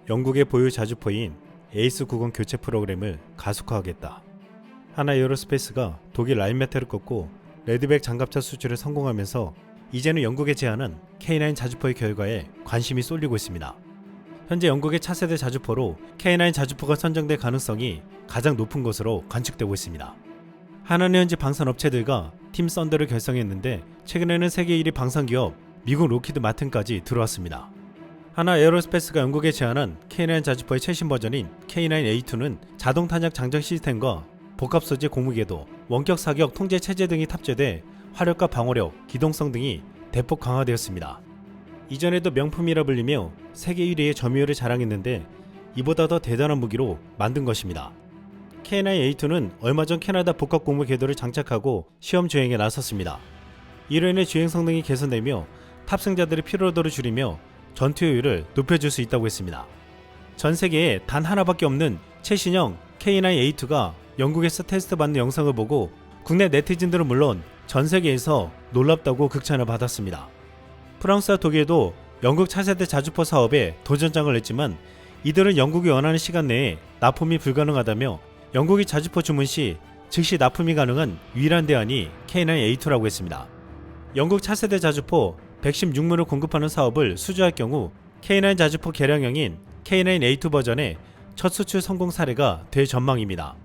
영국의 보유 자주포인 에이스 90 교체 프로그램을 가속화하겠다. 하나 에어로스페이스가 독일 라인메탈을 꺾고 레드백 장갑차 수출에 성공하면서 이제는 영국에 제안한 K9 자주포의 결과에 관심이 쏠리고 있습니다. 현재 영국의 차세대 자주포로 K9 자주포가 선정될 가능성이 가장 높은 것으로 관측되고 있습니다. 하나는 현재 방산업체들과 팀 썬더를 결성했는데 최근에는 세계 1위 방산기업 미국 로키드 마틴까지 들어왔습니다. 하나 에어로스페이스가 영국에 제안한 K9 자주포의 최신 버전인 K9A2는 자동 탄약 장전 시스템과 복합 소재 고무궤도, 원격 사격 통제 체제 등이 탑재돼 화력과 방어력, 기동성 등이 대폭 강화되었습니다. 이전에도 명품이라 불리며 세계 1위의 점유율을 자랑했는데 이보다 더 대단한 무기로 만든 것입니다. K9A2는 얼마 전 캐나다 복합 고무 궤도를 장착하고 시험 주행에 나섰습니다. 이로 인해 주행 성능이 개선되며 탑승자들의 피로도를 줄이며 전투 효율을 높여줄 수 있다고 했습니다. 전 세계에 단 하나밖에 없는 최신형 K9A2가 영국에서 테스트 받는 영상을 보고 국내 네티즌들은 물론 전 세계에서 놀랍다고 극찬을 받았습니다. 프랑스와 독일도 영국 차세대 자주포 사업에 도전장을 냈지만 이들은 영국이 원하는 시간 내에 납품이 불가능하다며 영국이 자주포 주문 시 즉시 납품이 가능한 유일한 대안이 K9A2라고 했습니다. 영국 차세대 자주포 116문을 공급하는 사업을 수주할 경우 K9 자주포 개량형인 K9A2 버전의 첫 수출 성공 사례가 될 전망입니다.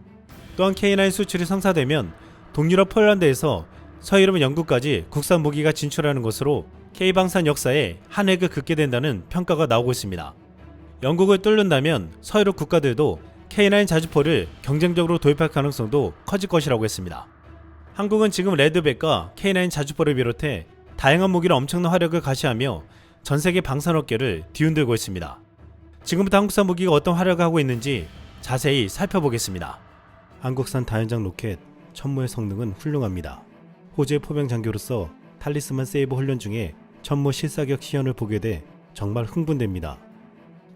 또한 K9 수출이 성사되면 동유럽 폴란드에서 서유럽 영국까지 국산 무기가 진출하는 것으로 K방산 역사에 한 획을 긋게 된다는 평가가 나오고 있습니다. 영국을 뚫는다면 서유럽 국가들도 K9 자주포를 경쟁적으로 도입할 가능성도 커질 것이라고 했습니다. 한국은 지금 레드백과 K9 자주포를 비롯해 다양한 무기로 엄청난 화력을 가시하며 전세계 방산업계를 뒤흔들고 있습니다. 지금부터 한국산 무기가 어떤 활약을 하고 있는지 자세히 살펴보겠습니다. 한국산 다연장 로켓 천무의 성능은 훌륭합니다. 호주의 포병 장교로서 탈리스만 세이버 훈련 중에 천무 실사격 시연을 보게 돼 정말 흥분됩니다.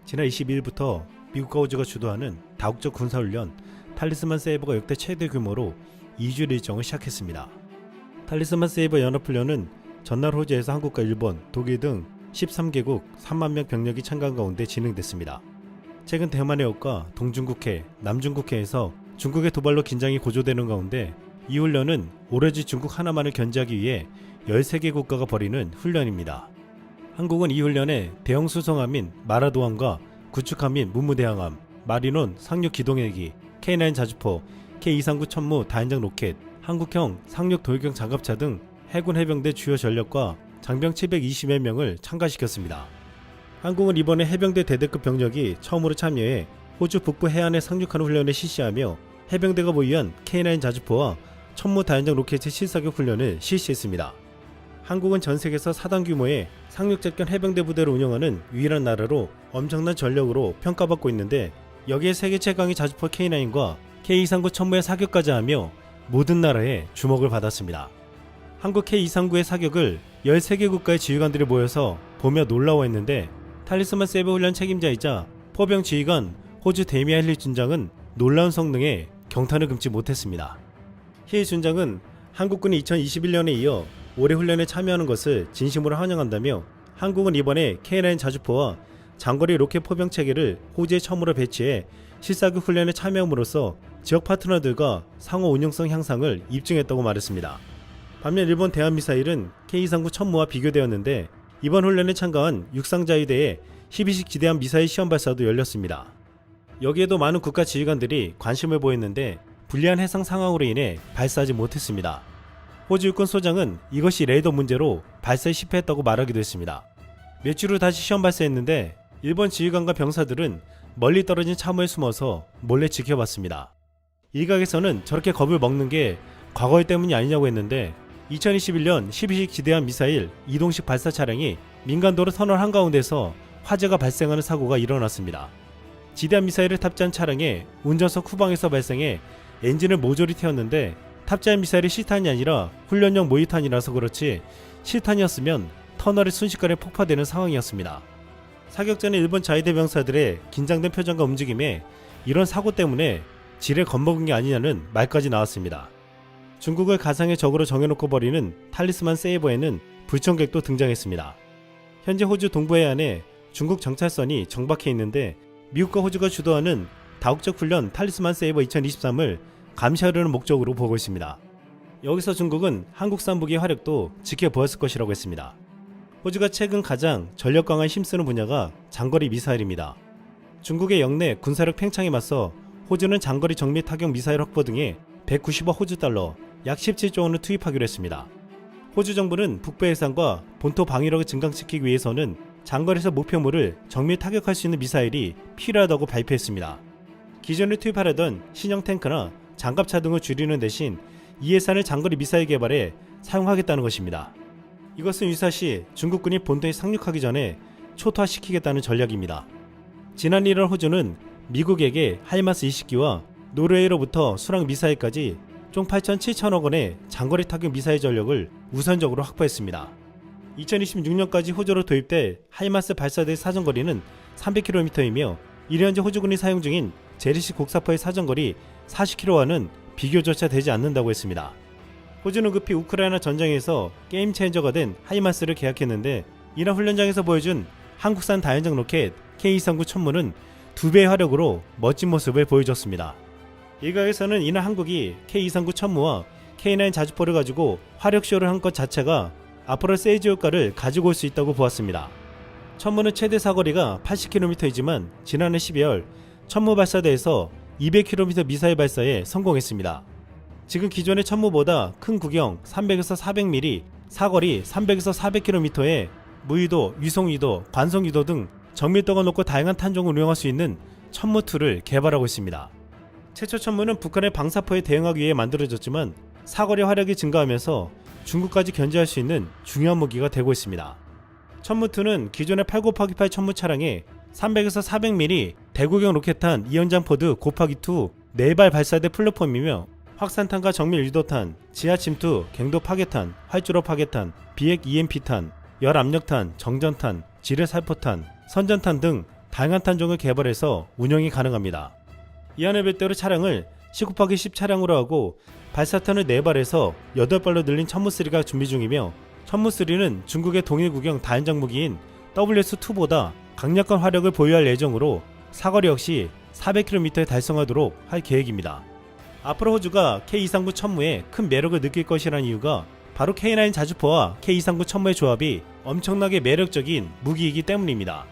지난 22일부터 미국과 호주가 주도하는 다국적 군사훈련 탈리스만 세이버가 역대 최대 규모로 2주일 일정을 시작했습니다. 탈리스만 세이버 연합훈련은 전날 호주에서 한국과 일본, 독일 등 13개국 3만 명 병력이 참가한 가운데 진행됐습니다. 최근 대만 해역과 동중국해, 남중국해에서 중국의 도발로 긴장이 고조되는 가운데 이 훈련은 오로지 중국 하나만을 견제하기 위해 13개 국가가 벌이는 훈련입니다. 한국은 이 훈련에 대형 수송함인 마라도함과 구축함인 문무대항함, 마리논 상륙 기동헬기, K9 자주포, K239 천무 다연장 로켓, 한국형 상륙 돌격 장갑차 등 해군 해병대 주요 전력과 장병 720여 명을 참가시켰습니다. 한국은 이번에 해병대 대대급 병력이 처음으로 참여해 호주 북부 해안에 상륙하는 훈련을 실시하며 해병대가 보유한 K9 자주포와 천무 다연장 로켓의 실사격 훈련을 실시했습니다. 한국은 전 세계에서 4단 규모의 상륙작전 해병대 부대를 운영하는 유일한 나라로 엄청난 전력으로 평가받고 있는데 여기에 세계 최강의 자주포 K9과 K239 천무의 사격까지 하며 모든 나라에 주목을 받았습니다. 한국 K239의 사격을 13개 국가의 지휘관들이 모여서 보며 놀라워했는데 탈리스만 세이버 훈련 책임자이자 포병 지휘관 호주 데미안 힐 준장은 놀라운 성능에 경탄을 금치 못했습니다. 힐 준장은 한국군이 2021년에 이어 올해 훈련에 참여하는 것을 진심으로 환영한다며 한국은 이번에 K9 자주포와 장거리 로켓 포병 체계를 호주에 처음으로 배치해 실사격 훈련에 참여함으로써 지역 파트너들과 상호 운용성 향상을 입증했다고 말했습니다. 반면 일본 대한미사일은 K239 천무와 비교되었는데 이번 훈련에 참가한 육상자위대의 12식 지대함 미사일 시험 발사도 열렸습니다. 여기에도 많은 국가 지휘관들이 관심을 보였는데 불리한 해상 상황으로 인해 발사하지 못했습니다. 호주 육군 소장은 이것이 레이더 문제로 발사에 실패했다고 말하기도 했습니다. 몇 주 후 다시 시험 발사했는데 일본 지휘관과 병사들은 멀리 떨어진 참호에 숨어서 몰래 지켜봤습니다. 일각에서는 저렇게 겁을 먹는 게 과거일 때문이 아니냐고 했는데 2021년 12식 지대함 미사일 이동식 발사 차량이 민간도로 터널 한가운데서 화재가 발생하는 사고가 일어났습니다. 지대함 미사일을 탑재한 차량에 운전석 후방에서 발생해 엔진을 모조리 태웠는데 탑재한 미사일이 실탄이 아니라 훈련용 모의탄이라서 그렇지 실탄이었으면 터널이 순식간에 폭파되는 상황이었습니다. 사격 전에 일본 자위대 병사들의 긴장된 표정과 움직임에 이런 사고 때문에 지레 겁먹은 게 아니냐는 말까지 나왔습니다. 중국을 가상의 적으로 정해놓고 버리는 탈리스만 세이버에는 불청객도 등장했습니다. 현재 호주 동부 해안에 중국 정찰선이 정박해 있는데 미국과 호주가 주도하는 다국적 훈련 탈리스만 세이버 2023을 감시하려는 목적으로 보고 있습니다. 여기서 중국은 한국산 무기의 화력도 지켜보았을 것이라고 했습니다. 호주가 최근 가장 전력 강화에 힘쓰는 분야가 장거리 미사일입니다. 중국의 역내 군사력 팽창에 맞서 호주는 장거리 정밀 타격 미사일 확보 등에 190억 호주 달러, 약 17조 원을 투입하기로 했습니다. 호주 정부는 북부 해상과 본토 방위력을 증강시키기 위해서는 장거리에서 목표물을 정밀 타격할 수 있는 미사일이 필요하다고 발표했습니다. 기존에 투입하려던 신형 탱크나 장갑차 등을 줄이는 대신 이 예산을 장거리 미사일 개발에 사용하겠다는 것입니다. 이것은 유사시 중국군이 본토에 상륙하기 전에 초토화시키겠다는 전략입니다. 지난 1월 호주는 미국에게 하이마스 20기와 노르웨이로부터 수랑 미사일까지 총 8,700억 원의 장거리 타격 미사일 전력을 우선적으로 확보했습니다. 2026년까지 호주로 도입될 하이마스 발사대 사정거리는 300km이며 이를 현재 호주군이 사용 중인 제리식 곡사포의 사정거리 40km와는 비교조차 되지 않는다고 했습니다. 호주는 급히 우크라이나 전장에서 게임 체인저가 된 하이마스를 계약했는데 이날 훈련장에서 보여준 한국산 다연장 로켓 K239 천무는 2배의 화력으로 멋진 모습을 보여줬습니다. 일각에서는 이날 한국이 K239 천무와 K9 자주포를 가지고 화력쇼를 한 것 자체가 앞으로 세이즈 효과를 가지고 올 수 있다고 보았습니다. 천무는 최대 사거리가 80km이지만 지난해 12월 천무 발사대에서 200km 미사일 발사에 성공했습니다. 지금 기존의 천무보다 큰 구경 300에서 400mm, 사거리 300에서 400km의 무유도, 위송유도, 관송유도 등 정밀도가 높고 다양한 탄종을 운용할 수 있는 천무2를 개발하고 있습니다. 최초 천무는 북한의 방사포에 대응하기 위해 만들어졌지만 사거리 화력이 증가하면서 중국까지 견제할 수 있는 중요한 무기가 되고 있습니다. 천무2는 기존의 8곱하기8 천무 차량에 300에서 400mm 대구경 로켓탄 이연장 포드 곱하기2 4발 발사대 플랫폼이며 확산탄과 정밀 유도탄, 지하 침투, 갱도 파괴탄, 활주로 파괴탄, 비핵 EMP탄, 열압력탄, 정전탄, 지뢰 살포탄, 선전탄 등 다양한 탄종을 개발해서 운영이 가능합니다. 이안의 별대로 차량을 19x10 차량으로 하고 발사탄을 4발에서 8발로 늘린 천무3가 준비 중이며 천무3는 중국의 동일구경 다연장 무기인 WS2보다 강력한 화력을 보유할 예정으로 사거리 역시 400km에 달성하도록 할 계획입니다. 앞으로 호주가 K239 천무에 큰 매력을 느낄 것이라는 이유가 바로 K9 자주포와 K239 천무의 조합이 엄청나게 매력적인 무기이기 때문입니다.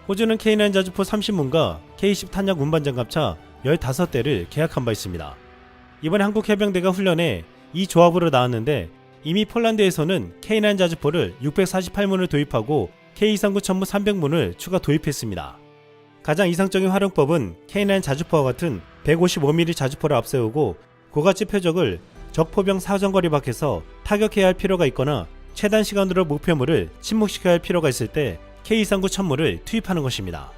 호주는 K9 자주포 30문과 K10 탄약 운반 장갑차 15대를 계약한 바 있습니다. 이번에 한국 해병대가 훈련에 이 조합으로 나왔는데 이미 폴란드에서는 K9 자주포를 648문을 도입하고 K239 천무 300문을 추가 도입했습니다. 가장 이상적인 활용법은 K9 자주포와 같은 155mm 자주포를 앞세우고 고가치 표적을 적포병 사정거리 밖에서 타격해야 할 필요가 있거나 최단 시간으로 목표물을 침묵시켜야 할 필요가 있을 때 K239 천무를 투입하는 것입니다.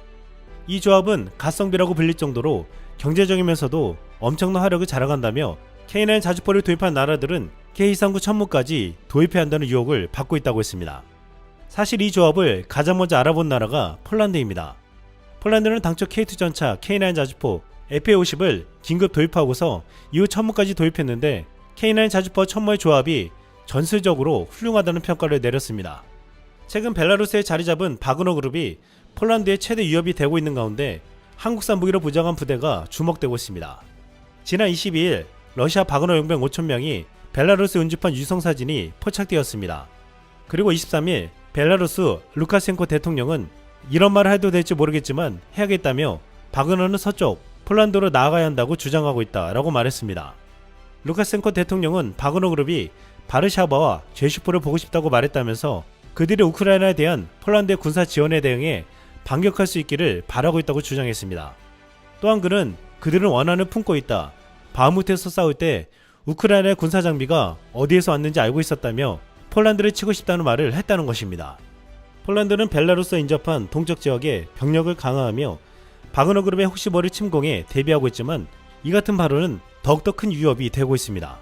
이 조합은 가성비라고 불릴 정도로 경제적이면서도 엄청난 화력을 자랑한다며 K9 자주포를 도입한 나라들은 K239 천무까지 도입해야 한다는 유혹을 받고 있다고 했습니다. 사실 이 조합을 가장 먼저 알아본 나라가 폴란드입니다. 폴란드는 당초 K2 전차, K9 자주포, FA50을 긴급 도입하고서 이후 천무까지 도입했는데 K9 자주포와 천무의 조합이 전술적으로 훌륭하다는 평가를 내렸습니다. 최근 벨라루스에 자리 잡은 바그너 그룹이 폴란드의 최대 위협이 되고 있는 가운데 한국산 무기로 부정한 부대가 주목되고 있습니다. 지난 22일 러시아 바그너 용병 5,000명이 벨라루스 운집한 유성사진이 포착되었습니다. 그리고 23일 벨라루스 루카센코 대통령은 이런 말을 해도 될지 모르겠지만 해야겠다며 바그너는 서쪽 폴란드로 나아가야 한다고 주장하고 있다라고 말했습니다. 루카센코 대통령은 바그너 그룹이 바르샤바와 제슈포를 보고 싶다고 말했다면서 그들이 우크라이나에 대한 폴란드의 군사 지원에 대응해 반격할 수 있기를 바라고 있다고 주장했습니다. 또한 그는 그들은 원한을 품고 있다. 바흐무트에서 싸울 때 우크라이나의 군사 장비가 어디에서 왔는지 알고 있었다며 폴란드를 치고 싶다는 말을 했다는 것입니다. 폴란드는 벨라루스와 인접한 동쪽 지역에 병력을 강화하며 바그너 그룹의 혹시 모를 침공에 대비하고 있지만 이 같은 발언은 더욱더 큰 위협이 되고 있습니다.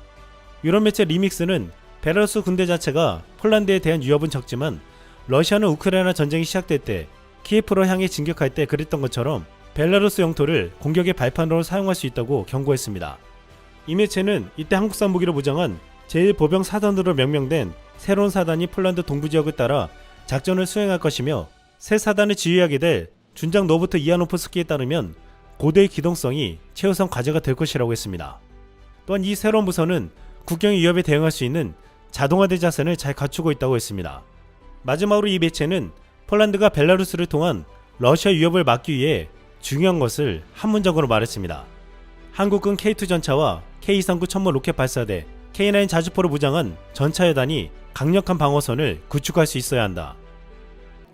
유럽 매체 리믹스는 벨라루스 군대 자체가 폴란드에 대한 위협은 적지만 러시아는 우크라이나 전쟁이 시작될 때 키예프로 향해 진격할 때 그랬던 것처럼 벨라루스 영토를 공격의 발판으로 사용할 수 있다고 경고했습니다. 이 매체는 이때 한국산 무기로 무장한 제1보병 사단으로 명명된 새로운 사단이 폴란드 동부 지역을 따라 작전을 수행할 것이며 새 사단을 지휘하게 될 준장 노부트 이아노프스키에 따르면 고도의 기동성이 최우선 과제가 될 것이라고 했습니다. 또한 이 새로운 부서는 국경의 위협에 대응할 수 있는 자동화된 자산을 잘 갖추고 있다고 했습니다. 마지막으로 이 매체는 폴란드가 벨라루스를 통한 러시아 위협을 막기 위해 중요한 것을 한 문장으로 말했습니다. 한국군 K2 전차와 K239 천문 로켓 발사대, K9 자주포로 무장한 전차 여단이 강력한 방어선을 구축할 수 있어야 한다.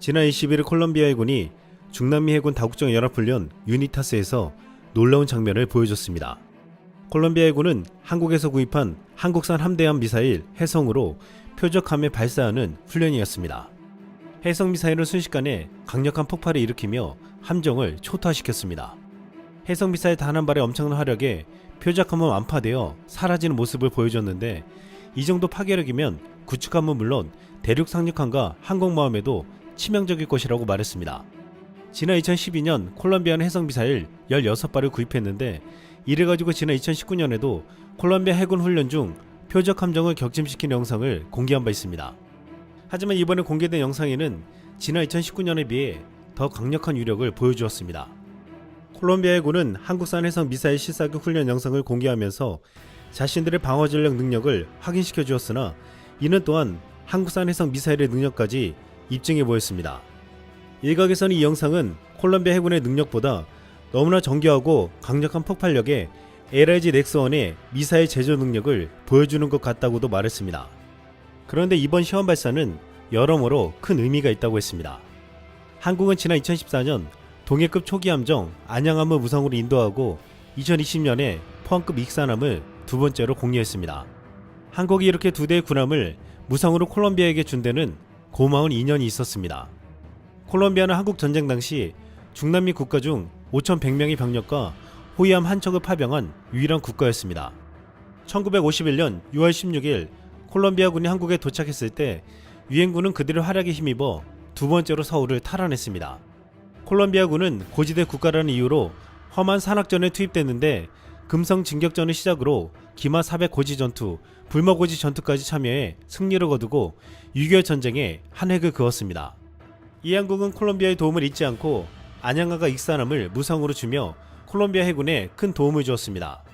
지난 21일 콜롬비아 해군이 중남미 해군 다국적 연합훈련 유니타스에서 놀라운 장면을 보여줬습니다. 콜롬비아 해군은 한국에서 구입한 한국산 함대함 미사일 해성으로 표적함에 발사하는 훈련이었습니다. 해성 미사일은 순식간에 강력한 폭발을 일으키며 함정을 초토화시켰습니다. 해성 미사일 단 한 발의 엄청난 화력에 표적함은 완파되어 사라지는 모습을 보여줬는데, 이 정도 파괴력이면 구축함은 물론 대륙 상륙함과 항공모함에도 치명적일 것이라고 말했습니다. 지난 2012년 콜롬비아는 해성 미사일 16발을 구입했는데, 이래가지고 지난 2019년에도 콜롬비아 해군 훈련 중 표적 함정을 격침시킨 영상을 공개한 바 있습니다. 하지만 이번에 공개된 영상에는 지난 2019년에 비해 더 강력한 위력을 보여주었습니다. 콜롬비아 해군은 한국산 해성 미사일 실사격 훈련 영상을 공개하면서 자신들의 방어 전력 능력을 확인시켜 주었으나, 이는 또한 한국산 해성 미사일의 능력까지 입증해 보였습니다. 일각에서는 이 영상은 콜롬비아 해군의 능력보다 너무나 정교하고 강력한 폭발력의 LIG 넥스1의 미사일 제조 능력을 보여주는 것 같다고도 말했습니다. 그런데 이번 시험 발사는 여러모로 큰 의미가 있다고 했습니다. 한국은 지난 2014년 동해급 초기 함정 안양함을 무성으로 인도하고 2020년에 포항급 익산함을 두 번째로 공유했습니다. 한국이 이렇게 두 대의 군함을 무성으로 콜롬비아에게 준 데는 고마운 인연이 있었습니다. 콜롬비아는 한국 전쟁 당시 중남미 국가 중 5,100명의 병력과 호위함 한 척을 파병한 유일한 국가였습니다. 1951년 6월 16일 콜롬비아군이 한국에 도착했을 때 유엔군은 그들의 활약에 힘입어 두 번째로 서울을 탈환했습니다. 콜롬비아군은 고지대 국가라는 이유로 험한 산악전에 투입됐는데, 금성 진격전을 시작으로 기마 400 고지 전투, 불머 고지 전투까지 참여해 승리를 거두고 6.25 전쟁에 한 획을 그었습니다. 이 한국은 콜롬비아의 도움을 잊지 않고 안양함과 익산함을 무상으로 주며 콜롬비아 해군에 큰 도움을 주었습니다.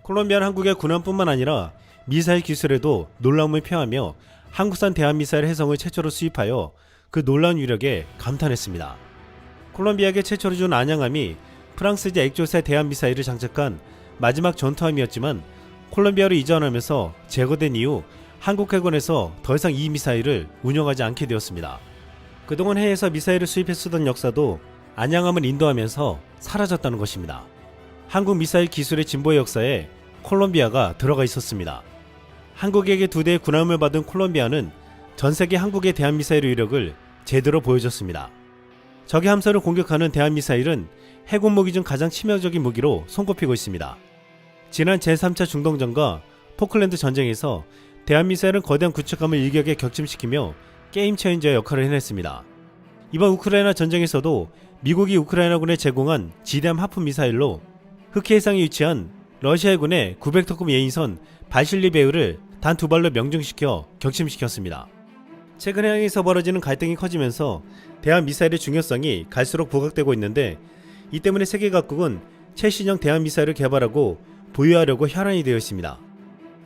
콜롬비아는 한국의 군함뿐만 아니라 미사일 기술에도 놀라움을 표하며 한국산 대한미사일 해성을 최초로 수입하여 그 놀라운 위력에 감탄했습니다. 콜롬비아에게 최초로 준 안양함이 프랑스제 액조세 대한미사일을 장착한 마지막 전투함이었지만, 콜롬비아로 이전하면서 제거된 이후 한국 해군에서 더 이상 이 미사일을 운영하지 않게 되었습니다. 그동안 해외에서 미사일을 수입해 쓰던 역사도 안양함을 인도하면서 사라졌다는 것입니다. 한국 미사일 기술의 진보의 역사에 콜롬비아가 들어가 있었습니다. 한국에게 두 대의 군함을 받은 콜롬비아는 전세계 한국의 대한미사일의 위력을 제대로 보여줬습니다. 적의 함선을 공격하는 대한미사일은 해군 무기 중 가장 치명적인 무기로 손꼽히고 있습니다. 지난 제3차 중동전과 포클랜드 전쟁에서 대한미사일은 거대한 구축함을 일격에 격침시키며 게임 체인저의 역할을 해냈습니다. 이번 우크라이나 전쟁에서도 미국이 우크라이나군에 제공한 지대함 하프 미사일로 흑해 해상에 위치한 러시아 해군의 900톤급 예인선 바실리 베우를 단 두 발로 명중시켜 격침시켰습니다. 최근 해양에서 벌어지는 갈등이 커지면서 대한미사일의 중요성이 갈수록 부각되고 있는데, 이 때문에 세계 각국은 최신형 대한미사일을 개발하고 보유하려고 혈안이 되어 있습니다.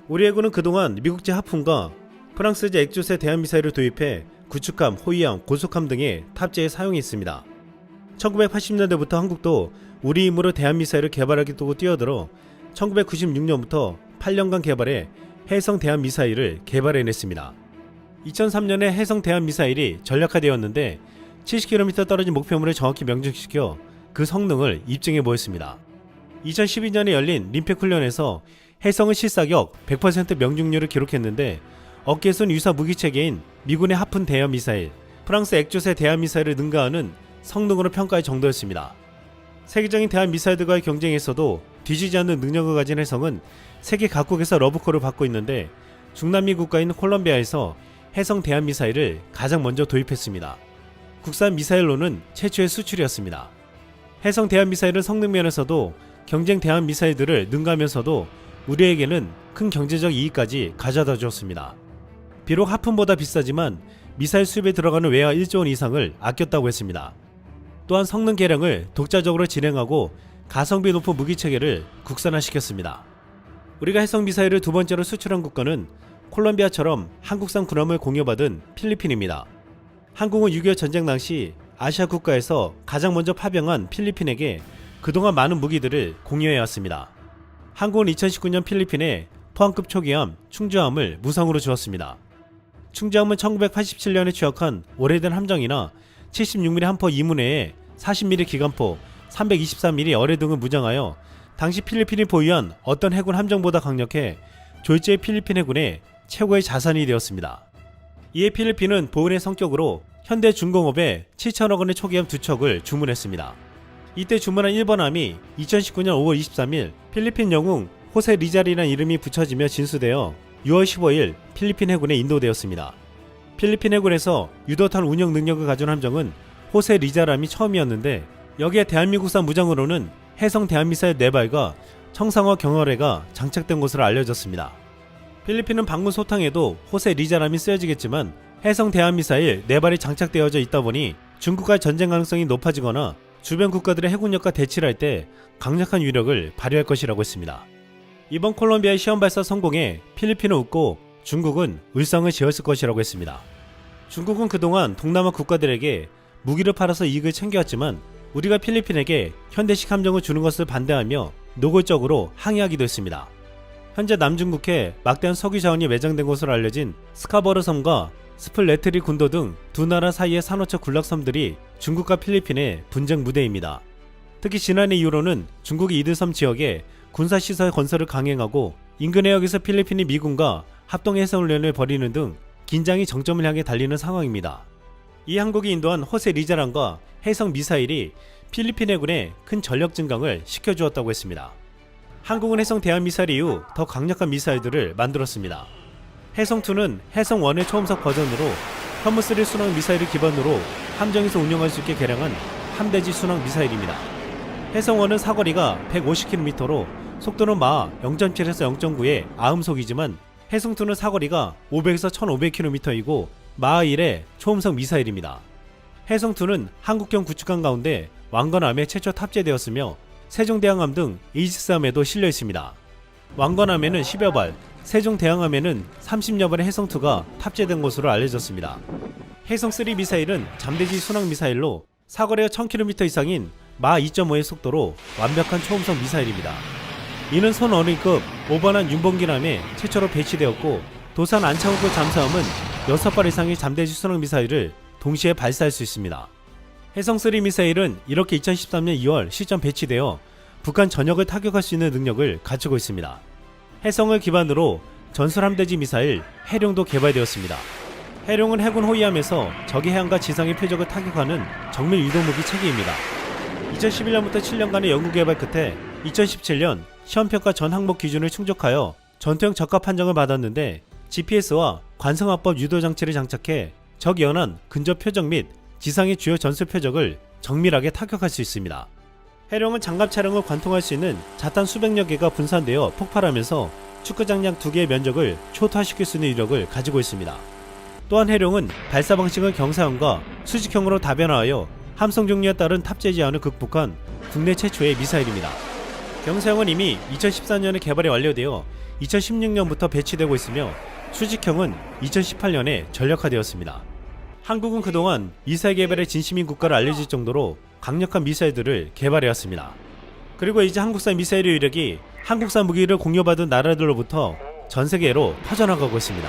우리 해군은 그동안 미국제 하푼과 프랑스제 액조세 대한미사일을 도입해 구축함, 호위함, 고속함 등에 탑재해 사용했습니다. 1980년대부터 한국도 우리 힘으로 대한미사일을 개발하기도 뛰어들어 1996년부터 8년간 개발해 해성 대한미사일을 개발해냈습니다. 2003년에 해성 대한미사일이 전략화되었는데 70km 떨어진 목표물을 정확히 명중시켜 그 성능을 입증해 보였습니다. 2012년에 열린 림팩 훈련에서 해성은 실사격 100% 명중률을 기록했는데, 어깨순 유사 무기체계인 미군의 하푼 대한미사일, 프랑스 액조세 대한미사일을 능가하는 성능으로 평가할 정도였습니다. 세계적인 대한미사일들과의 경쟁에서도 뒤지지 않는 능력을 가진 해성은 세계 각국에서 러브콜을 받고 있는데, 중남미 국가인 콜롬비아에서 해성 대한미사일을 가장 먼저 도입했습니다. 국산 미사일로는 최초의 수출이었습니다. 해성 대한미사일은 성능 면에서도 경쟁 대한미사일들을 능가하면서도 우리에게는 큰 경제적 이익까지 가져다 주었습니다. 비록 하푼보다 비싸지만 미사일 수입에 들어가는 외화 1조 원 이상을 아꼈다고 했습니다. 또한 성능 개량을 독자적으로 진행하고 가성비 높은 무기 체계를 국산화시켰습니다. 우리가 해성 미사일을 두 번째로 수출한 국가는 콜롬비아처럼 한국산 군함을 공여받은 필리핀입니다. 한국은 6.25 전쟁 당시 아시아 국가에서 가장 먼저 파병한 필리핀에게 그동안 많은 무기들을 공여해왔습니다. 한국은 2019년 필리핀에 포항급 초기함 충주함을 무상으로 주었습니다. 충주함은 1987년에 취역한 오래된 함정이나 76mm 함포 2문회에 40mm 기관포, 324mm 어뢰 등을 무장하여 당시 필리핀이 보유한 어떤 해군 함정보다 강력해 졸지의 필리핀 해군의 최고의 자산이 되었습니다. 이에 필리핀은 보은의 성격으로 현대 중공업에 7천억 원의 초기함 2척을 주문했습니다. 이때 주문한 1번함이 2019년 5월 23일 필리핀 영웅 호세 리잘이라는 이름이 붙여지며 진수되어 6월 15일 필리핀 해군에 인도되었습니다. 필리핀 해군에서 유도탄 운영 능력을 가진 함정은 호세 리잘함이 처음이었는데 여기에 대한민국산 무장으로는 해성 대한미사일 4발과 청상어 경어뢰가 장착된 것으로 알려졌습니다. 필리핀은 방문 소탕에도 호세 리잘함이 쓰여지겠지만 해성 대한미사일 4발이 장착되어져 있다 보니 중국과의 전쟁 가능성이 높아지거나 주변 국가들의 해군력과 대치를 할 때 강력한 위력을 발휘할 것이라고 했습니다. 이번 콜롬비아의 시험 발사 성공에 필리핀은 웃고 중국은 울상을 지었을 것이라고 했습니다. 중국은 그동안 동남아 국가들에게 무기를 팔아서 이익을 챙겨왔지만 우리가 필리핀에게 현대식 함정을 주는 것을 반대하며 노골적으로 항의하기도 했습니다. 현재 남중국해 막대한 석유 자원이 매장된 것으로 알려진 스카버르 섬과 스플레트리 군도 등 두 나라 사이의 산호초 군락섬들이 중국과 필리핀의 분쟁 무대입니다. 특히 지난해 이후로는 중국이 이들섬 지역에 군사시설 건설을 강행하고 인근 해역에서 필리핀이 미군과 합동해상훈련을 벌이는 등 긴장이 정점을 향해 달리는 상황입니다. 이 한국이 인도한 호세 리잘함과 해성 미사일이 필리핀 해군에 큰 전력 증강을 시켜주었다고 했습니다. 한국은 해성 대한미사일 이후 더 강력한 미사일들을 만들었습니다. 해성2는 해성1의 초음속 버전으로 현무3 순항 미사일을 기반으로 함정에서 운용할 수 있게 개량한 함대지 순항 미사일입니다. 해성1은 사거리가 150km로 속도는 마하 0.7에서 0.9의 아음속이지만 해성2는 사거리가 500에서 1500km이고 마하 1의 초음속 미사일입니다. 해성2는 한국형 구축함 가운데 왕건함에 최초 탑재되었으며 세종대왕함 등 이지스함에도 실려 있습니다. 왕건함에는 10여 발, 세종대왕함에는 30여 발의 해성2가 탑재된 것으로 알려졌습니다. 해성3 미사일은 잠대지 순항 미사일로 사거리가 1000km 이상인 마하 2.5의 속도로 완벽한 초음속 미사일입니다. 이는 손어린급 오번한 윤봉기함에 최초로 배치되었고 도산 안창호급 잠수함은 6발 이상의 잠대지 순항 미사일을 동시에 발사할 수 있습니다. 해성3 미사일은 이렇게 2013년 2월 실전 배치되어 북한 전역을 타격할 수 있는 능력을 갖추고 있습니다. 해성을 기반으로 전술함대지 미사일 해룡도 개발되었습니다. 해룡은 해군 호위함에서 적의 해안과 지상의 표적을 타격하는 정밀 유도무기 체계입니다. 2011년부터 7년간의 연구 개발 끝에 2017년 시험평가 전 항목 기준을 충족하여 전투형 적합 판정을 받았는데 GPS와 관성화법 유도장치를 장착해 적 연안 근접 표적 및 지상의 주요 전술 표적을 정밀하게 타격할 수 있습니다. 해룡은 장갑 차량을 관통할 수 있는 자탄 수백여 개가 분산되어 폭발하면서 축구장량 2개의 면적을 초토화시킬 수 있는 위력을 가지고 있습니다. 또한 해룡은 발사 방식을 경사형과 수직형으로 다변화하여 함성 종류에 따른 탑재 제한을 극복한 국내 최초의 미사일입니다. 경사형은 이미 2014년에 개발이 완료되어 2016년부터 배치되고 있으며 수직형은 2018년에 전력화되었습니다. 한국은 그동안 미사일 개발에 진심인 국가로 알려질 정도로 강력한 미사일들을 개발해왔습니다. 그리고 이제 한국산 미사일의 위력이 한국산 무기를 공유받은 나라들로부터 전세계로 퍼져나가고 있습니다.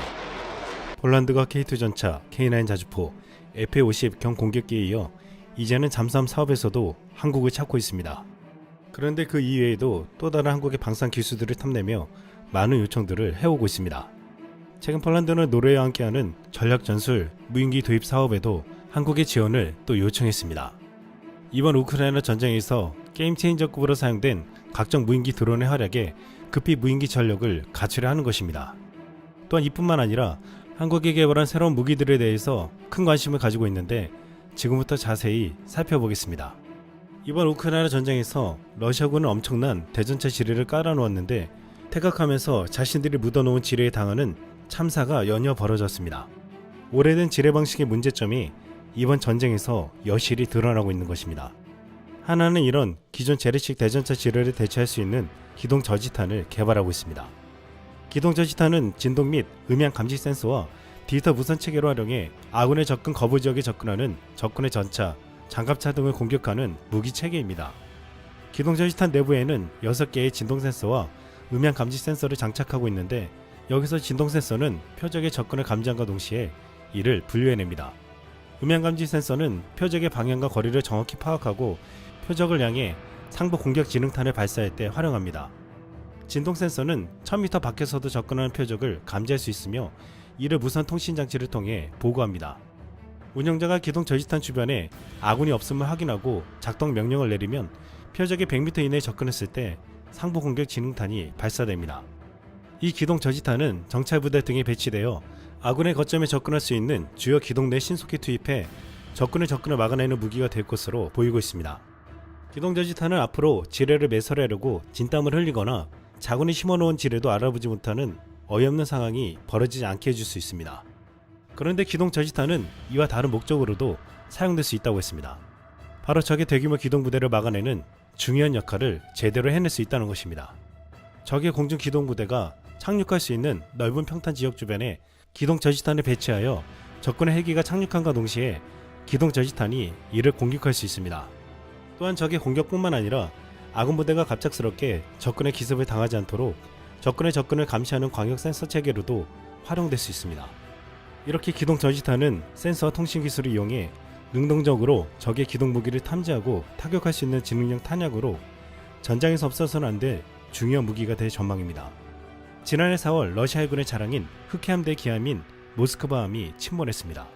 폴란드가 K2 전차, K9 자주포, F-50 경공격기에 이어 이제는 잠수함 사업에서도 한국을 찾고 있습니다. 그런데 그 이외에도 또 다른 한국의 방산 기술들을 탐내며 많은 요청들을 해오고 있습니다. 최근 폴란드는 노르웨이와 함께하는 전략전술 무인기 도입 사업에도 한국의 지원을 또 요청했습니다. 이번 우크라이나 전쟁에서 게임 체인저급으로 사용된 각종 무인기 드론의 활약에 급히 무인기 전력을 갖추려 하는 것입니다. 또한 이뿐만 아니라 한국이 개발한 새로운 무기들에 대해서 큰 관심을 가지고 있는데 지금부터 자세히 살펴보겠습니다. 이번 우크라이나 전쟁에서 러시아군은 엄청난 대전차 지뢰를 깔아놓았는데 태각하면서 자신들이 묻어놓은 지뢰에 당하는 참사가 연이어 벌어졌습니다. 오래된 지뢰 방식의 문제점이 이번 전쟁에서 여실히 드러나고 있는 것입니다. 하나는 이런 기존 재래식 대전차 지뢰를 대체할 수 있는 기동 저지탄을 개발하고 있습니다. 기동 저지탄은 진동 및 음향 감지 센서와 디지털 무선 체계로 활용해 아군의 접근 거부 지역에 접근하는 적군의 전차, 장갑차 등을 공격하는 무기 체계입니다. 기동 저지탄 내부에는 6개의 진동 센서와 음향 감지 센서를 장착하고 있는데, 여기서 진동 센서는 표적의 접근을 감지함과 동시에 이를 분류해냅니다. 음향 감지 센서는 표적의 방향과 거리를 정확히 파악하고 표적을 향해 상부 공격 지능탄을 발사할 때 활용합니다. 진동 센서는 1000m 밖에서도 접근하는 표적을 감지할 수 있으며 이를 무선 통신 장치를 통해 보고합니다. 운영자가 기동 저지탄 주변에 아군이 없음을 확인하고 작동 명령을 내리면 표적의 100m 이내에 접근했을 때 상부 공격 지능탄이 발사됩니다. 이 기동 저지탄은 정찰 부대 등에 배치되어 아군의 거점에 접근할 수 있는 주요 기동 내 신속히 투입해 적군의 접근을 막아내는 무기가 될 것으로 보이고 있습니다. 기동 저지탄은 앞으로 지뢰를 매설하려고 진땀을 흘리거나 자군이 심어놓은 지뢰도 알아보지 못하는 어이없는 상황이 벌어지지 않게 해줄 수 있습니다. 그런데 기동 저지탄은 이와 다른 목적으로도 사용될 수 있다고 했습니다. 바로 적의 대규모 기동 부대를 막아내는 중요한 역할을 제대로 해낼 수 있다는 것입니다. 적의 공중 기동 부대가 착륙할 수 있는 넓은 평탄 지역 주변에 기동 저지탄을 배치하여 적군의 헬기가 착륙함과 동시에 기동 저지탄이 이를 공격할 수 있습니다. 또한 적의 공격뿐만 아니라 아군 부대가 갑작스럽게 적군의 기습을 당하지 않도록 적군의 접근을 감시하는 광역 센서 체계로도 활용될 수 있습니다. 이렇게 기동 저지탄은 센서와 통신 기술을 이용해 능동적으로 적의 기동 무기를 탐지하고 타격할 수 있는 지능형 탄약으로 전장에서 없어서는 안 될 중요한 무기가 될 전망입니다. 지난해 4월 러시아 해군의 자랑인 흑해함대 기함인 모스크바함이 침몰했습니다.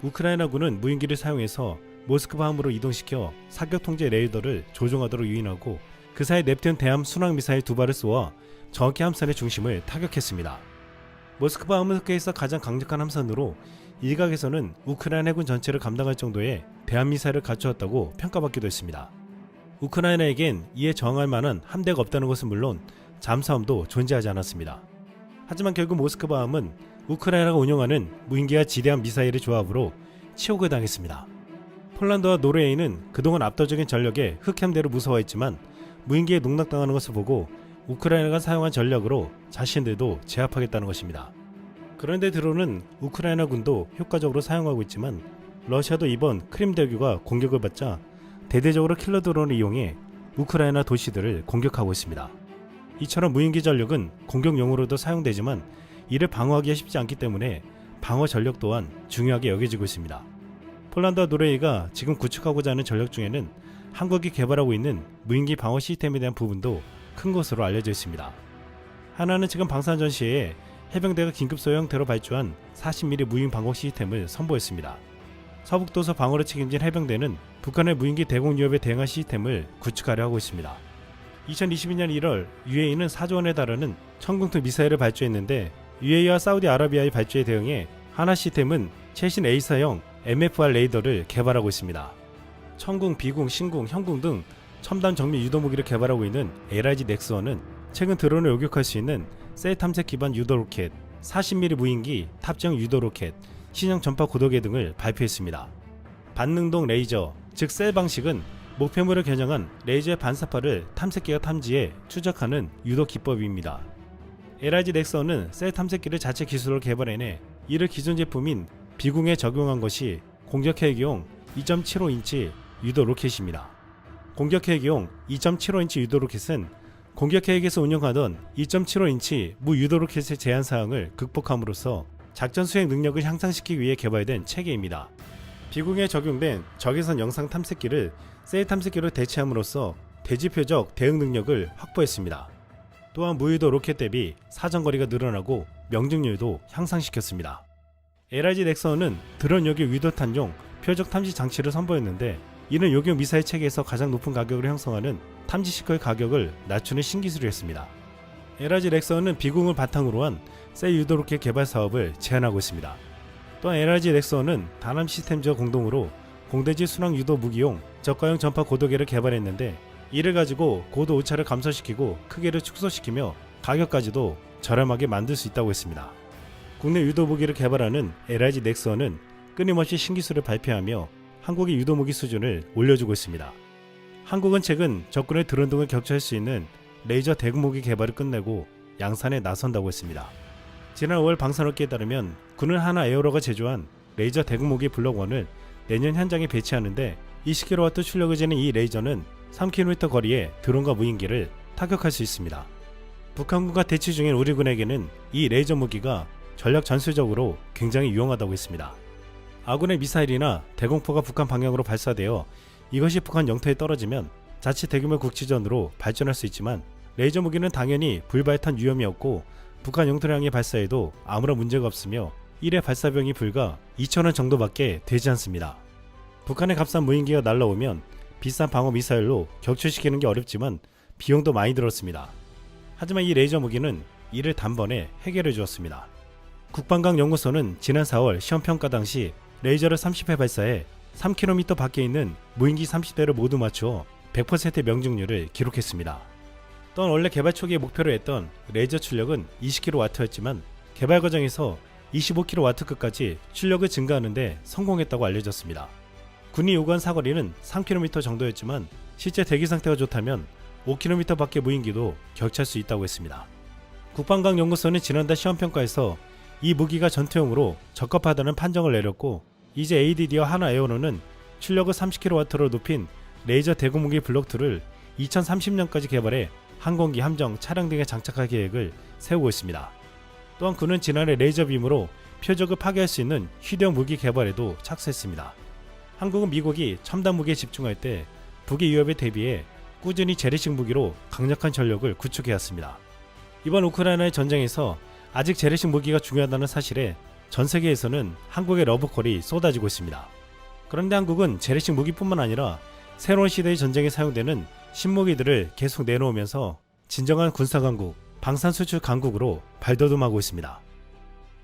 우크라이나군은 무인기를 사용해서 모스크바함으로 이동시켜 사격 통제 레이더를 조종하도록 유인하고 그 사이 넵튠 대함 순항 미사일 2발을 쏘아 정확히 함선의 중심을 타격했습니다. 모스크바함은 흑해에서 가장 강력한 함선으로 일각에서는 우크라이나 해군 전체를 감당할 정도의 대함 미사일을 갖추었다고 평가받기도 했습니다. 우크라이나에겐 이에 저항할 만한 함대가 없다는 것은 물론 잠수함도 존재하지 않았습니다. 하지만 결국 모스크바함은 우크라이나가 운영하는 무인기와 지대함 미사일의 조합으로 치욕을 당했습니다. 폴란드와 노르웨이는 그동안 압도적인 전력에 흑해함대를 무서워했지만 무인기에 농락당하는 것을 보고 우크라이나가 사용한 전략으로 자신들도 제압하겠다는 것입니다. 그런데 드론은 우크라이나군도 효과적으로 사용하고 있지만 러시아도 이번 크림 대교가 공격을 받자 대대적으로 킬러 드론을 이용해 우크라이나 도시들을 공격하고 있습니다. 이처럼 무인기 전력은 공격용으로도 사용되지만 이를 방어하기가 쉽지 않기 때문에 방어 전력 또한 중요하게 여겨지고 있습니다. 폴란드와 노르웨이가 지금 구축하고자 하는 전력 중에는 한국이 개발하고 있는 무인기 방어 시스템에 대한 부분도 큰 것으로 알려져 있습니다. 하나는 지금 방산전 시에 해병대가 긴급 소요 형태로 발주한 40mm 무인 방어 시스템을 선보였습니다. 서북도서 방어를 책임진 해병대는 북한의 무인기 대공 위협에 대응할 시스템을 구축하려 하고 있습니다. 2022년 1월 UAE는 4조 원에 달하는 천궁2 미사일을 발주했는데 UAE와 사우디아라비아의 발주에 대응해 하나 시스템은 최신 A사형 MFR 레이더를 개발하고 있습니다. 천궁, 비궁, 신궁, 형궁 등 첨단 정밀 유도 무기를 개발하고 있는 LIG 넥스원은 최근 드론을 요격할 수 있는 셀 탐색 기반 유도 로켓, 40mm 무인기, 탑재형 유도 로켓, 신형 전파 고도계 등을 발표했습니다. 반능동 레이저, 즉 셀 방식은 목표물을 겨냥한 레이저의 반사파를 탐색기가 탐지해 추적하는 유도 기법입니다. LIG 넥스원은 셀 탐색기를 자체 기술로 개발해내 이를 기존 제품인 비궁에 적용한 것이 공격 헬기용 2.75인치 유도 로켓입니다. 공격 헬기용 2.75인치 유도 로켓은 공격 헬기에서 운영하던 2.75인치 무 유도 로켓의 제한 사항을 극복함으로써 작전 수행 능력을 향상시키기 위해 개발된 체계입니다. 비궁에 적용된 적외선 영상 탐색기를 셀 탐색기로 대체함으로써 대지표적 대응 능력을 확보했습니다. 또한 무유도 로켓 대비 사정거리가 늘어나고 명중률도 향상시켰습니다. LIG 넥슨은 드론 요격 유도탄용 표적 탐지 장치를 선보였는데 이는 요격 미사일 체계에서 가장 높은 가격을 형성하는 탐지 시커의 가격을 낮추는 신기술이었습니다. LIG 넥슨은 비궁을 바탕으로 한 셀 유도 로켓 개발 사업을 제안하고 있습니다. 또한 LIG 넥슨은 다남 시스템즈와 공동으로 공대지 순항 유도 무기용 저가형 전파 고도계를 개발했는데 이를 가지고 고도 오차를 감소시키고 크기를 축소시키며 가격까지도 저렴하게 만들 수 있다고 했습니다. 국내 유도 무기를 개발하는 LIG 넥슨은 끊임없이 신기술을 발표하며 한국의 유도무기 수준을 올려주고 있습니다. 한국은 최근 적군의 드론 등을 격추할 수 있는 레이저 대공무기 개발을 끝내고 양산에 나선다고 했습니다. 지난 5월 방산업계에 따르면 군은 하나 에어로가 제조한 레이저 대공무기 블록1을 내년 현장에 배치하는데 20kW 출력을 지닌 이 레이저는 3km 거리에 드론과 무인기를 타격할 수 있습니다. 북한군과 대치 중인 우리 군에게는 이 레이저 무기가 전략 전술적으로 굉장히 유용하다고 했습니다. 아군의 미사일이나 대공포가 북한 방향으로 발사되어 이것이 북한 영토에 떨어지면 자칫 대규모 국지전으로 발전할 수 있지만 레이저 무기는 당연히 불발탄 위험이 없고 북한 영토를 향해 발사해도 아무런 문제가 없으며 1회 발사병이 불과 2,000원 정도밖에 되지 않습니다. 북한의 값싼 무인기가 날라오면 비싼 방어 미사일로 격추시키는 게 어렵지만 비용도 많이 들었습니다. 하지만 이 레이저 무기는 이를 단번에 해결해 주었습니다. 국방과학연구소는 지난 4월 시험평가 당시 레이저를 30회 발사해 3km 밖에 있는 무인기 30대를 모두 맞추어 100%의 명중률을 기록했습니다. 또한 원래 개발 초기에 목표로 했던 레이저 출력은 20kW였지만 개발 과정에서 25kW급까지 출력을 증가하는 데 성공했다고 알려졌습니다. 군이 요구한 사거리는 3km 정도였지만 실제 대기 상태가 좋다면 5km 밖의 무인기도 격추할 수 있다고 했습니다. 국방과학연구소는 지난달 시험평가에서 이 무기가 전투용으로 적합하다는 판정을 내렸고 이제 ADD와 하나 에어로는 출력을 30kW로 높인 레이저 대공무기 블록2를 2030년까지 개발해 항공기, 함정, 차량 등에 장착할 계획을 세우고 있습니다. 또한 군은 지난해 레이저빔으로 표적을 파괴할 수 있는 휴대용 무기 개발에도 착수했습니다. 한국은 미국이 첨단 무기에 집중할 때 북의 위협에 대비해 꾸준히 재래식 무기로 강력한 전력을 구축해왔습니다. 이번 우크라이나의 전쟁에서 아직 재래식 무기가 중요하다는 사실에 전 세계에서는 한국의 러브콜이 쏟아지고 있습니다. 그런데 한국은 재래식 무기뿐만 아니라 새로운 시대의 전쟁에 사용되는 신무기들을 계속 내놓으면서 진정한 군사강국, 방산수출 강국으로 발돋움하고 있습니다.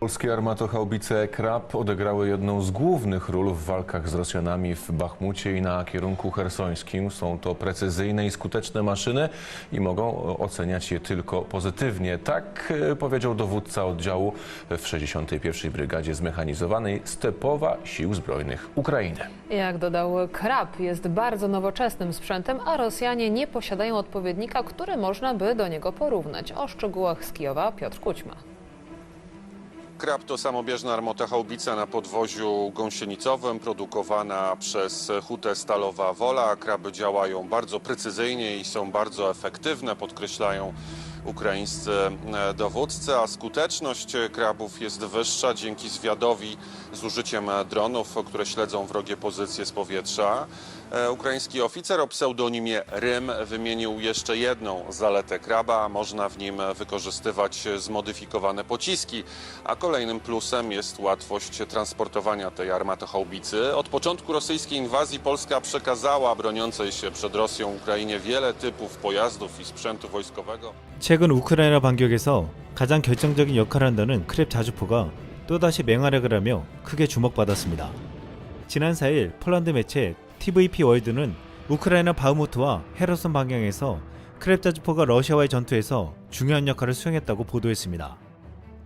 Polskie armatochaubice Krab odegrały jedną z głównych ról w walkach z Rosjanami w Bachmucie i na kierunku chersońskim. Są to precyzyjne i skuteczne maszyny i mogą oceniać je tylko pozytywnie. Tak powiedział dowódca oddziału w 61. Brygadzie Zmechanizowanej Stepowa Sił Zbrojnych Ukrainy. Jak dodał, Krab jest bardzo nowoczesnym sprzętem, a Rosjanie nie posiadają odpowiednika, który można by do niego porównać. O szczegółach z Kijowa Piotr Kućma. Krab to samobieżna armatochaubica na podwoziu gąsienicowym, produkowana przez hutę Stalowa Wola. Kraby działają bardzo precyzyjnie i są bardzo efektywne, podkreślają ukraińscy dowódcy, a skuteczność krabów jest wyższa dzięki zwiadowi z użyciem dronów, które śledzą wrogie pozycje z powietrza. Ukraiński oficer o pseudonimie Rym wymienił jeszcze jedną zaletę Kraba. Można w nim wykorzystywać zmodyfikowane pociski, a kolejnym plusem jest łatwość transportowania tej armatochaubicy. Od początku rosyjskiej inwazji Polska przekazała broniącej się przed Rosją Ukrainie wiele typów pojazdów i sprzętu wojskowego. 최근 우크라이나 반격에서 가장 결정적인 역할을 한다는 크랩 자주포가 또다시 맹활약을 하며 크게 주목받았습니다. 지난 4일 폴란드 매체 TVP 월드는 우크라이나 바흐무트와 헤르손 방향에서 크랩 자주포가 러시아와의 전투에서 중요한 역할을 수행했다고 보도했습니다.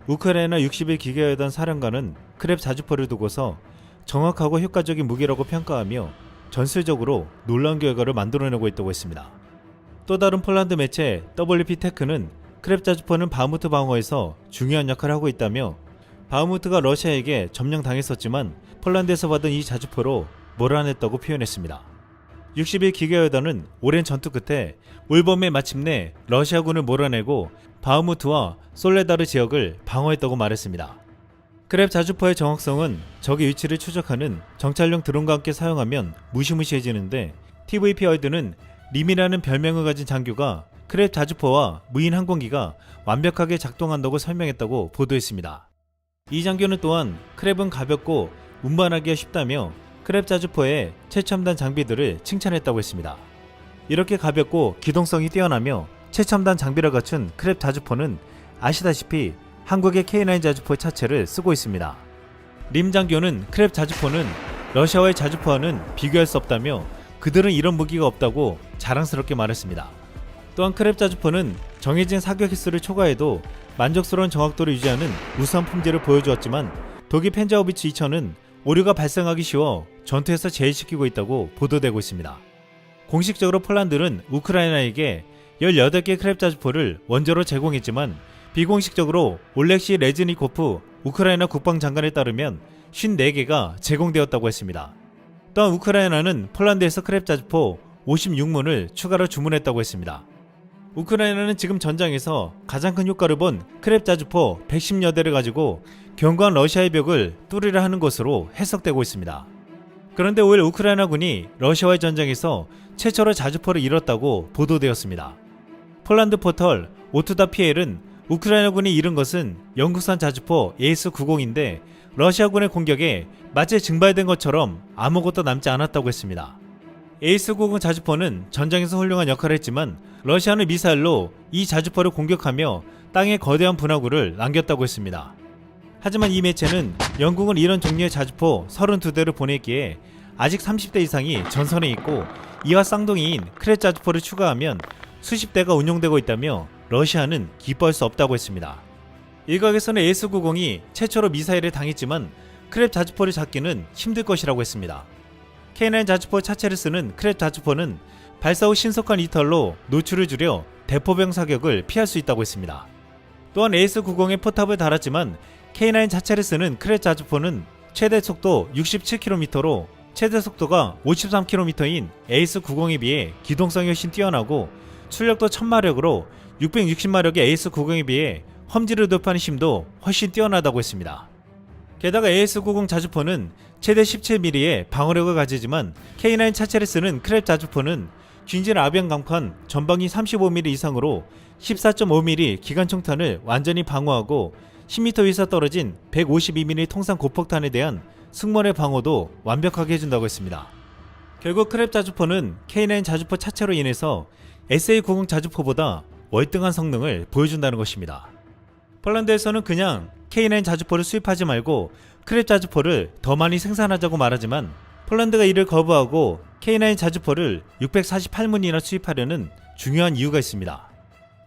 우크라이나 60일 기계여단 사령관은 크랩 자주포를 두고서 정확하고 효과적인 무기라고 평가하며 전술적으로 놀라운 결과를 만들어내고 있다고 했습니다. 또 다른 폴란드 매체 WP 테크는 크랩 자주포는 바흐무트 방어에서 중요한 역할을 하고 있다며 바흐무트가 러시아에게 점령당했었지만 폴란드에서 받은 이 자주포로 몰아냈다고 표현했습니다. 60일 기계여단은 오랜 전투 끝에 올 봄에 마침내 러시아군을 몰아내고 바흐무트와 솔레다르 지역을 방어했다고 말했습니다. 크랩 자주포의 정확성은 적의 위치를 추적하는 정찰용 드론과 함께 사용하면 무시무시해지는데 TVP 월드는 림이라는 별명을 가진 장교가 크랩 자주포와 무인 항공기가 완벽하게 작동한다고 설명했다고 보도했습니다. 이 장교는 또한 크랩은 가볍고 운반하기가 쉽다며 크랩 자주포의 최첨단 장비들을 칭찬했다고 했습니다. 이렇게 가볍고 기동성이 뛰어나며 최첨단 장비를 갖춘 크랩 자주포는 아시다시피 한국의 K9 자주포 차체를 쓰고 있습니다. 림 장교는 크랩 자주포는 러시아와의 자주포와는 비교할 수 없다며 그들은 이런 무기가 없다고 자랑스럽게 말했습니다. 또한 크랩 자주포는 정해진 사격 횟수를 초과해도 만족스러운 정확도를 유지하는 우수한 품질을 보여주었지만 독일 펜자우비츠 2000은 오류가 발생하기 쉬워 전투에서 제외시키고 있다고 보도되고 있습니다. 공식적으로 폴란드는 우크라이나에게 18개 크랩 자주포를 원조로 제공했지만 비공식적으로 올렉시 레즈니코프 우크라이나 국방장관에 따르면 54개가 제공되었다고 했습니다. 또한 우크라이나는 폴란드에서 크랩 자주포 56문을 추가로 주문했다고 했습니다. 우크라이나는 지금 전장에서 가장 큰 효과를 본 크랩 자주포 110여 대를 가지고 견고한 러시아의 벽을 뚫으려 하는 것으로 해석되고 있습니다. 그런데 5일 우크라이나군이 러시아와의 전쟁에서 최초로 자주포를 잃었다고 보도되었습니다. 폴란드 포털 오투다피엘은 우크라이나군이 잃은 것은 영국산 자주포 AS-90인데 러시아군의 공격에 마치 증발된 것처럼 아무것도 남지 않았다고 했습니다. AS-90 자주포는 전장에서 훌륭한 역할을 했지만 러시아는 미사일로 이 자주포를 공격하며 땅에 거대한 분화구를 남겼다고 했습니다. 하지만 이 매체는 영국은 이런 종류의 자주포 32대를 보냈기에 아직 30대 이상이 전선에 있고 이와 쌍둥이인 크랩 자주포를 추가하면 수십 대가 운용되고 있다며 러시아는 기뻐할 수 없다고 했습니다. 일각에서는 AS-90이 최초로 미사일에 당했지만 크랩 자주포를 잡기는 힘들 것이라고 했습니다. K9 자주포 차체를 쓰는 크랩 자주포는 발사 후 신속한 이탈로 노출을 줄여 대포병 사격을 피할 수 있다고 했습니다. 또한 AS-90에 포탑을 달았지만 K9 자체를 쓰는 크랩 자주포는 최대 속도 67km로 최대 속도가 53km인 AS-90에 비해 기동성이 훨씬 뛰어나고 출력도 1000마력으로 660마력의 AS-90에 비해 험지를 돌파하는 힘도 훨씬 뛰어나다고 했습니다. 게다가 AS-90 자주포는 최대 17mm의 방어력을 가지지만 K9 차체를 쓰는 크랩 자주포는 균질 아병 강판 전방위 35mm 이상으로 14.5mm 기관총탄을 완전히 방어하고 10m 위에서 떨어진 152mm 통상 고폭탄에 대한 승무원의 방어도 완벽하게 해준다고 했습니다. 결국 크랩 자주포는 K9 자주포 차체로 인해서 SA-90 자주포보다 월등한 성능을 보여준다는 것입니다. 폴란드에서는 그냥 K9 자주포를 수입하지 말고 크랩 자주포를 더 많이 생산하자고 말하지만 폴란드가 이를 거부하고 K9 자주포를 648문이나 수입하려는 중요한 이유가 있습니다.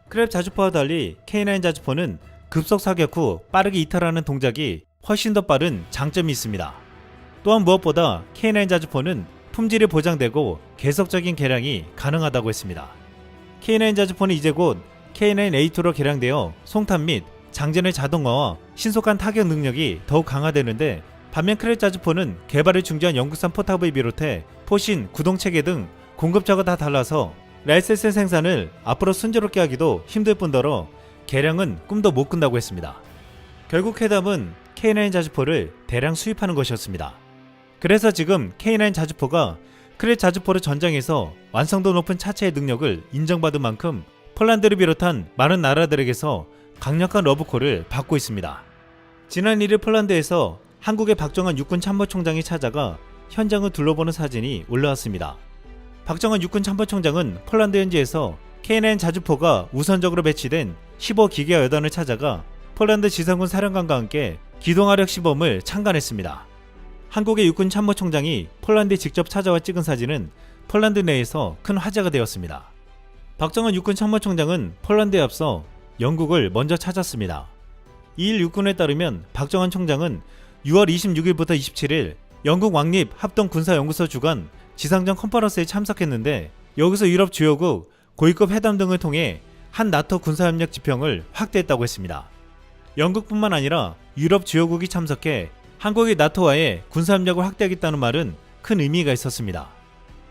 크랩 자주포와 달리 K9 자주포는 급속 사격 후 빠르게 이탈하는 동작이 훨씬 더 빠른 장점이 있습니다. 또한 무엇보다 K9 자주포는 품질이 보장되고 계속적인 개량이 가능하다고 했습니다. K9 자주포는 이제 곧 K9A2로 개량되어 송탄 및 장전의 자동화와 신속한 타격 능력이 더욱 강화되는데 반면 크랩 자주포는 개발을 중지한 영국산 포탑을 비롯해 포신, 구동체계 등 공급처가 다 달라서 라이센스 생산을 앞으로 순조롭게 하기도 힘들 뿐더러 개량은 꿈도 못 꾼다고 했습니다. 결국 회담은 K9 자주포를 대량 수입하는 것이었습니다. 그래서 지금 K9 자주포가 크랩 자주포를 전장에서 완성도 높은 차체의 능력을 인정받은 만큼 폴란드를 비롯한 많은 나라들에게서 강력한 러브콜을 받고 있습니다. 지난 1일 폴란드에서 한국의 박정환 육군 참모총장이 찾아가 현장을 둘러보는 사진이 올라왔습니다. 박정환 육군 참모총장은 폴란드 현지에서 K9 자주포가 우선적으로 배치된 15기계 여단을 찾아가 폴란드 지상군 사령관과 함께 기동화력 시범을 참관했습니다. 한국의 육군 참모총장이 폴란드에 직접 찾아와 찍은 사진은 폴란드 내에서 큰 화제가 되었습니다. 박정환 육군 참모총장은 폴란드에 앞서 영국을 먼저 찾았습니다. 2일 육군에 따르면 박정환 총장은 6월 26일부터 27일 영국 왕립 합동군사연구소 주관 지상전 컨퍼런스에 참석했는데 여기서 유럽 주요국 고위급 회담 등을 통해 한 나토 군사협력 지평을 확대했다고 했습니다. 영국뿐만 아니라 유럽 주요국이 참석해 한국이 나토와의 군사협력을 확대하겠다는 말은 큰 의미가 있었습니다.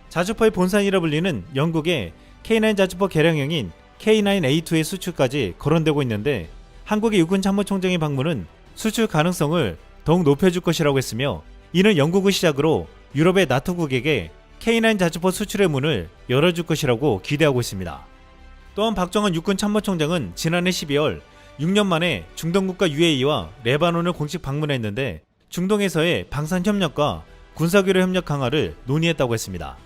자주포의 본산이라 불리는 영국의 K9 자주포 개량형인 K9A2의 수출까지 거론되고 있는데 한국의 육군 참모총장의 방문은 수출 가능성을 더욱 높여줄 것이라고 했으며 이는 영국을 시작으로 유럽의 나토국에게 K9 자주포 수출의 문을 열어줄 것이라고 기대하고 있습니다. 또한 박정환 육군 참모총장은 지난해 12월 6년 만에 중동국가 UAE와 레바논을 공식 방문했는데 중동에서의 방산협력과 군사교류 협력 강화를 논의했다고 했습니다.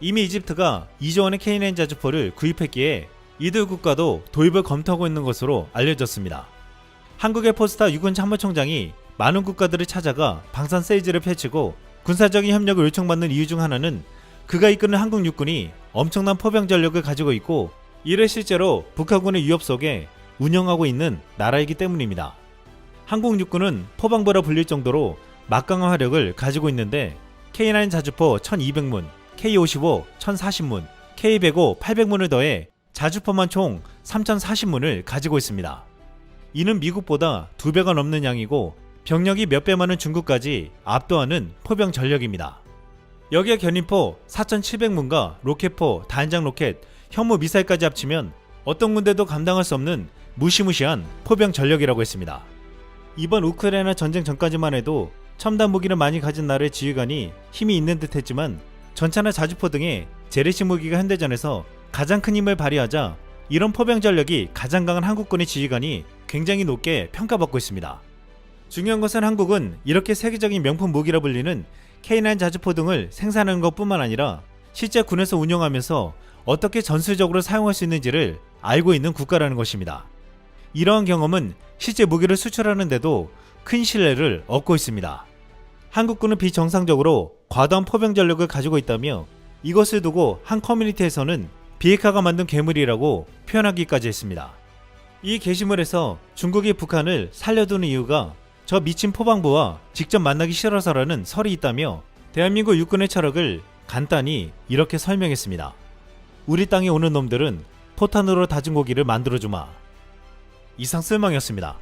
이미 이집트가 2조 원의 K9 자주포를 구입했기에 이들 국가도 도입을 검토하고 있는 것으로 알려졌습니다. 한국의 포스타 육군 참모총장이 많은 국가들을 찾아가 방산 세일즈를 펼치고 군사적인 협력을 요청받는 이유 중 하나는 그가 이끄는 한국 육군이 엄청난 포병 전력을 가지고 있고 이를 실제로 북한군의 위협 속에 운영하고 있는 나라이기 때문입니다. 한국 육군은 포방부라 불릴 정도로 막강한 화력을 가지고 있는데 K9 자주포 1200문, K55 1040문, K105 800문을 더해 자주포만 총 3040문을 가지고 있습니다. 이는 미국보다 2배가 넘는 양이고 병력이 몇 배 많은 중국까지 압도하는 포병 전력입니다. 여기에 견인포 4700문과 로켓포, 단장 로켓, 현무 미사일까지 합치면 어떤 군대도 감당할 수 없는 무시무시한 포병 전력이라고 했습니다. 이번 우크라이나 전쟁 전까지만 해도 첨단 무기를 많이 가진 나라의 지휘관이 힘이 있는 듯 했지만 전차나 자주포 등의 재래식 무기가 현대전에서 가장 큰 힘을 발휘하자 이런 포병 전력이 가장 강한 한국군의 지휘관이 굉장히 높게 평가받고 있습니다. 중요한 것은 한국은 이렇게 세계적인 명품 무기라 불리는 K9 자주포 등을 생산하는 것뿐만 아니라 실제 군에서 운용하면서 어떻게 전술적으로 사용할 수 있는지를 알고 있는 국가라는 것입니다. 이러한 경험은 실제 무기를 수출하는데도 큰 신뢰를 얻고 있습니다. 한국군은 비정상적으로 과도한 포병 전력을 가지고 있다며 이것을 두고 한 커뮤니티에서는 비핵화가 만든 괴물이라고 표현하기까지 했습니다. 이 게시물에서 중국이 북한을 살려두는 이유가 저 미친 포방부와 직접 만나기 싫어서라는 설이 있다며 대한민국 육군의 철학을 간단히 이렇게 설명했습니다. 우리 땅에 오는 놈들은 포탄으로 다진 고기를 만들어주마. 이상 쓸망이었습니다.